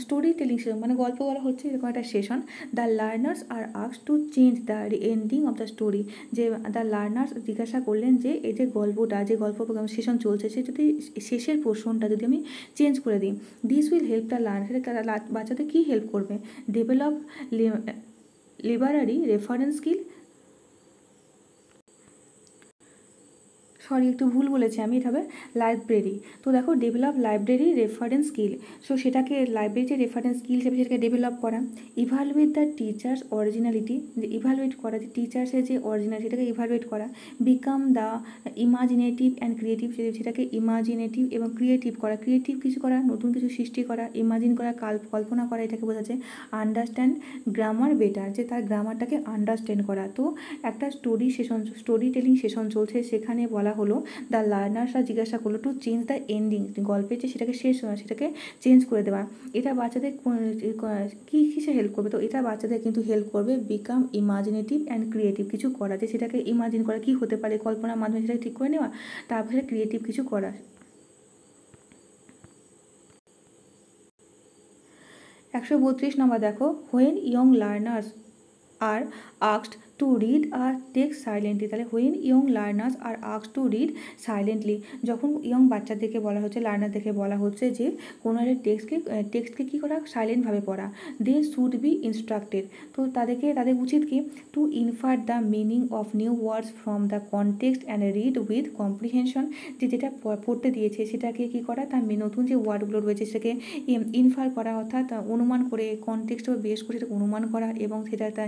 A: স্টোরি টেলিং সেশন মানে গল্প বলা হচ্ছে এরকম একটা session, the learners are asked to change the ending of the story. যে দ্য লার্নার্স জিজ্ঞাসা করলেন যে এই যে গল্পটা, যে গল্প সেশন চলছে সে যদি শেষের পোর্শনটা যদি আমি চেঞ্জ করে দিই, this will help the learner, সেটা বাচ্চাদের কী হেল্প করবে, ডেভেলপ লিবারারি রেফারেন্স স্কিল, একটু ভুল বলেছি আমি, এটা হবে লাইব্রেরি। তো দেখো develop library reference skill, so সেটাকে লাইব্রেরি যে রেফারেন্স স্কিল হিসেবে সেটাকে ডেভেলপ করা। ইভালুয়েট দ্য টিচার্স অরিজিনালিটি, যে ইভালুয়েট করা, যে টিচার্সের যে অরিজিনাল সেটাকে ইভালুয়েট করা। Become the imaginative and creative, সেটাকে ইমাজিনেটিভ এবং ক্রিয়েটিভ করা, ক্রিয়েটিভ কিছু করা, নতুন কিছু সৃষ্টি করা, ইমাজিন করা, কল্পনা করা, এটাকে বোঝাচ্ছে। আন্ডারস্ট্যান্ড গ্রামার বেটার, যে তার গ্রামারটাকে আন্ডারস্ট্যান্ড করা। তো একটা স্টোরি টেলিং সেশন চলছে, সেখানে বলা হলো দ্য লার্নার্সরা জিজ্ঞাসা করলো টু চেঞ্জ দ্য এন্ডিং, গল্পের যে সেটাকে শেষ সেটাকে চেঞ্জ করে দেওয়া। এটা বাচ্চাদের কী কিসে হেল্প করবে? তো এটা বাচ্চাদের কিন্তু হেল্প করবে বিকাম ইমাজিনেটিভ অ্যান্ড ক্রিয়েটিভ, কিছু করা, যে সেটাকে ইমাজিন করা কী হতে পারে, কল্পনার মাধ্যমে সেটাকে ঠিক করে নেওয়া, তারপরে ক্রিয়েটিভ কিছু করা। 132 নম্বর দেখো, when young learners are asked to read a text silently. তাহলে when young learners are asked to read silently, যখন ইয়ং বাচ্চাদেরকে বলা হচ্ছে, লার্নারদেরকে বলা হচ্ছে যে কোনো একটা টেক্সটকে কী করা, সাইলেন্টভাবে পড়া, দে শুড বি ইনস্ট্রাক্টেড। তো তাদের উচিত কি, to infer the meaning of new words from the context and read with comprehension, যে যেটা পড়তে দিয়েছে সেটাকে কী করা, তার নতুন যে ওয়ার্ডগুলো রয়েছে সেটাকে ইনফার করা, অর্থাৎ অনুমান করে, কনটেক্সট বেস করে সেটাকে অনুমান করা এবং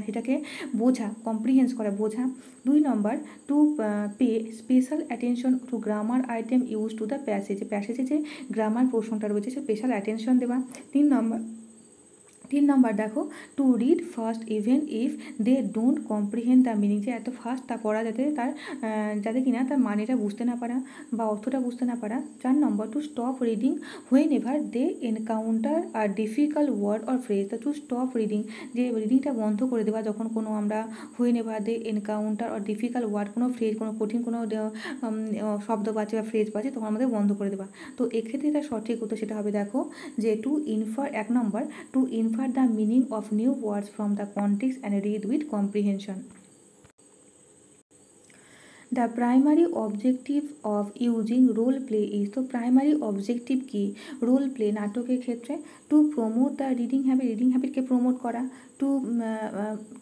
A: সেটাকে বোঝা, কম্প্রিহেন্স করা, বোঝা। 2 number, to pay special attention to grammar item use to the প্যাসেজে যে গ্রামার পোর্শনটা রয়েছে সে স্পেশাল অ্যাটেনশন দেওয়া। 3 নম্বর দেখো, to read fast even if they don't comprehend the meaning, যে এত ফার্স্ট তা পড়া যাতে কিনা তার মানেটা বুঝতে না পারা বা অর্থটা বুঝতে না পারা। 4 নম্বর, to stop reading whenever they encounter a difficult word or phrase. To stop reading, যে রিডিংটা বন্ধ করে দেওয়া যখন কোনো আমরা whenever they encounter a difficult word, কোনো ফ্রেজ, কোনো কঠিন কোনো শব্দ পাচ্ছে বা ফ্রেজ পাচ্ছে তখন আমাদের বন্ধ করে দেওয়া। তো এক্ষেত্রে এটা সঠিক উত্তর সেটা হবে দেখো যে to infer, 1 number, to infer the meaning of new words from the context and read with comprehension. The primary objective of using role play is, তো প্রাইমারি অবজেক্টিভ কি রোল প্লে নাটকের ক্ষেত্রে, টু প্রমোট দ্য রিডিং হ্যাবিটকে promote করা,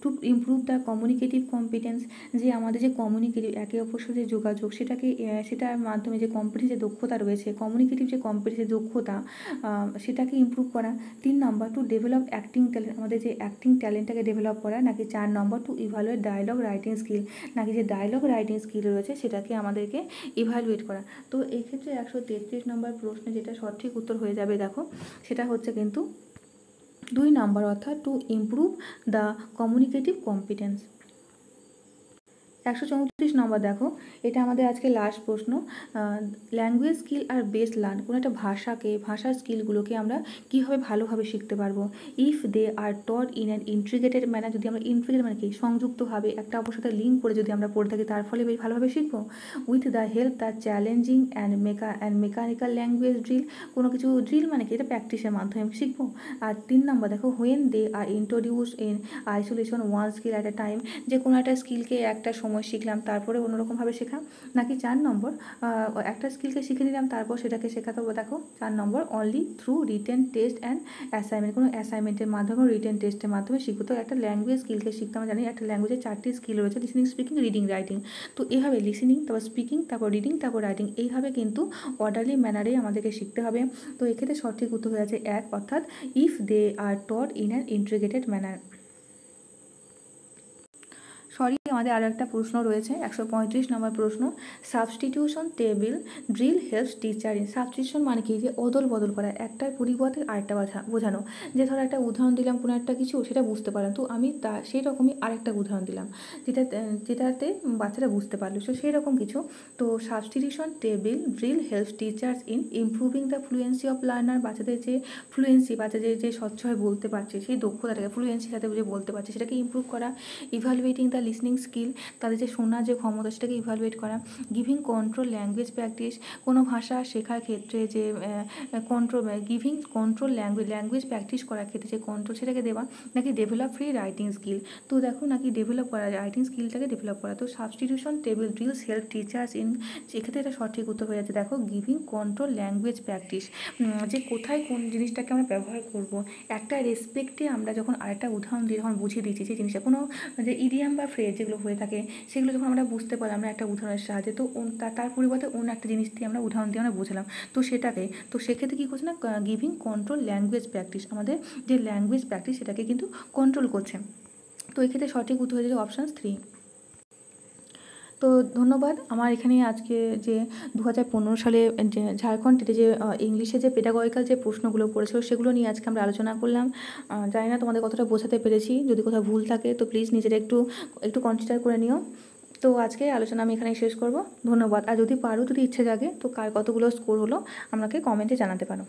A: to improve the communicative competence, যে আমাদের যে communicative একে অপরের সাথে যোগাযোগ সেটার মাধ্যমে যে কম্পিটেন্স যে দক্ষতা রয়েছে, কমিউনিকেটিভ যে কম্পিটেন্স দক্ষতা সেটাকে ইমপ্রুভ করা। 3 নম্বর, টু ডেভেলপ অ্যাক্টিং ট্যালেন্ট, আমাদের যে অ্যাক্টিং ট্যালেন্টটাকে ডেভেলপ করা। নাকি 4 নম্বর, to evaluate dialogue writing skill, নাকি যে ডায়লগ রাইটিং স্কিল রয়েছে সেটাকে আমাদেরকে ইভ্যালুয়েট করা। তো এই ক্ষেত্রে 133 নম্বর প্রশ্নে যেটা সঠিক উত্তর হয়ে যাবে দেখো সেটা হচ্ছে কিন্তু 2 নম্বর, অর্থাৎ to improve the communicative competence. 134 number দেখো, এটা আমাদের আজকে লাস্ট প্রশ্ন। Language skill are best learn, কোনো একটা ভাষার স্কিলগুলোকে আমরা কীভাবে ভালোভাবে শিখতে পারবো। If they are taught in an integrated manner, যদি আমরা ইন্ট্রিগেটেড মানে কি সংযুক্তভাবে একটা অপর সাথে লিঙ্ক করে যদি আমরা পড়ে থাকি তার ফলে বেশ ভালোভাবে শিখবো। With the help the challenging and mechanical language drill, কোনো কিছু ড্রিল মানে কি এটা প্র্যাকটিসের মাধ্যমে শিখবো। আর 3 নম্বর দেখো, when they are introduce in isolation one skill at a time, যে কোনো একটা স্কিলকে একটা সময় শিখলাম তারপরে অন্যরকমভাবে শেখা। নাকি 4 নম্বর, একটা স্কিলকে শিখে নিলাম তারপর সেটাকে শেখাতে হবে। দেখো 4 number, only through written test and assignment, কোনো অ্যাসাইনমেন্টের মাধ্যমে রিটেন টেস্টের মাধ্যমে শিখবো। তো একটা ল্যাঙ্গুয়েজ স্কিলকে শিখতে আমরা জানি একটা ল্যাঙ্গুয়েজের 4টি স্কিল রয়েছে, লিসনিং, স্পিকিং, রিডিং, রাইটিং। তো এইভাবে লিসনিং, তারপর স্পিকিং, তারপর রিডিং, তারপর রাইটিং, এইভাবে কিন্তু অর্ডারলি ম্যানারে আমাদেরকে শিখতে হবে। তো এক্ষেত্রে সঠিক উত্তর হয়ে আছে 1, অর্থাৎ if they are taught in an integrated manner. আমাদের আরও একটা প্রশ্ন রয়েছে 135 নম্বর প্রশ্ন, substitution table drill helps teacher in. Substitution মানে কি, যে অদল বদল করা, একটার পরিবর্তে আরেকটা বোঝানো। যে ধরো একটা উদাহরণ দিলাম কোনো একটা কিছু সেটা বুঝতে পারলাম, তো আমি সেই রকমই আরেকটা উদাহরণ দিলাম যেটাতে বাচ্চারা বুঝতে পারলো, তো সেই রকম কিছু। তো substitution table drill helps teachers in improving the fluency of learner, বাচ্চাদের যে ফ্লুয়েন্সি, বাচ্চাদের যে স্বচ্ছ হয়ে বলতে পারছে সেই দক্ষতাটাকে, ফ্লুয়েন্সির সাথে যে বলতে পারছে সেটাকে ইমপ্রুভ করা। ইভ্যালুয়েটিং দ্য লিসনিং স্কিল, তাদের যে শোনার যে ক্ষমতা সেটাকে ইভ্যালুয়েট করা। গিভিং কন্ট্রোল ল্যাঙ্গুয়েজ প্র্যাকটিস, কোনো ভাষা শেখার ক্ষেত্রে যে গিভিং কন্ট্রোল ল্যাঙ্গুয়েজ প্র্যাকটিস করার ক্ষেত্রে যে কন্ট্রোল সেটাকে দেওয়া। নাকি ডেভেলপ ফ্রি রাইটিং স্কিল, তো দেখো নাকি ডেভেলপ করা, রাইটিং স্কিলটাকে ডেভেলপ করা। তো substitution table drills help teachers in, সেক্ষেত্রে এটা সঠিক উত্তর হয়ে যাচ্ছে দেখো গিভিং কন্ট্রোল ল্যাঙ্গুয়েজ প্র্যাকটিস, যে কোথায় কোন জিনিসটাকে আমরা ব্যবহার করব, একটা রেসপেক্টে আমরা যখন আরেকটা উদাহরণ দিয়ে যখন বুঝিয়ে দিচ্ছি সেই জিনিসটা, কোনো যে ইডিয়াম বা ফ্রেজ যেগুলো হয়ে থাকে সেগুলো যখন আমরা বুঝতে পারলাম আমরা একটা উদাহরণের সাহায্যে, তো তার পরিবর্তে অন্য একটা জিনিস দিয়ে আমরা উদাহরণ দিয়ে আমরা বোঝালাম, তো সেটাকে, তো সেক্ষেত্রে কী করছে না, গিভিং কন্ট্রোল ল্যাঙ্গুয়েজ প্র্যাকটিস, আমাদের যে ল্যাঙ্গুয়েজ প্র্যাকটিস সেটাকে কিন্তু কন্ট্রোল করছে। তো এক্ষেত্রে সঠিক উত্তর হয়ে যাবে অপশান 3। তো ধন্যবাদ। আমার এখানে আজকে যে 2015 সালে যে ঝাড়খণ্ড টেটে যে ইংলিশে যে পেডাগজিক্যাল যে প্রশ্নগুলো পড়েছিল সেগুলো নিয়ে আজকে আমরা আলোচনা করলাম। জানি না তোমাদের কতটা বোঝাতে পেরেছি, যদি কোথাও ভুল থাকে তো প্লিজ নিজেরা একটু কনসিডার করে নিও। তো আজকে আলোচনা আমি এখানেই শেষ করব। ধন্যবাদ। আর যদি পারো, যদি ইচ্ছে জাগে, তো কার কতগুলো স্কোর হলো আমাকে কমেন্টে জানাতে পারো।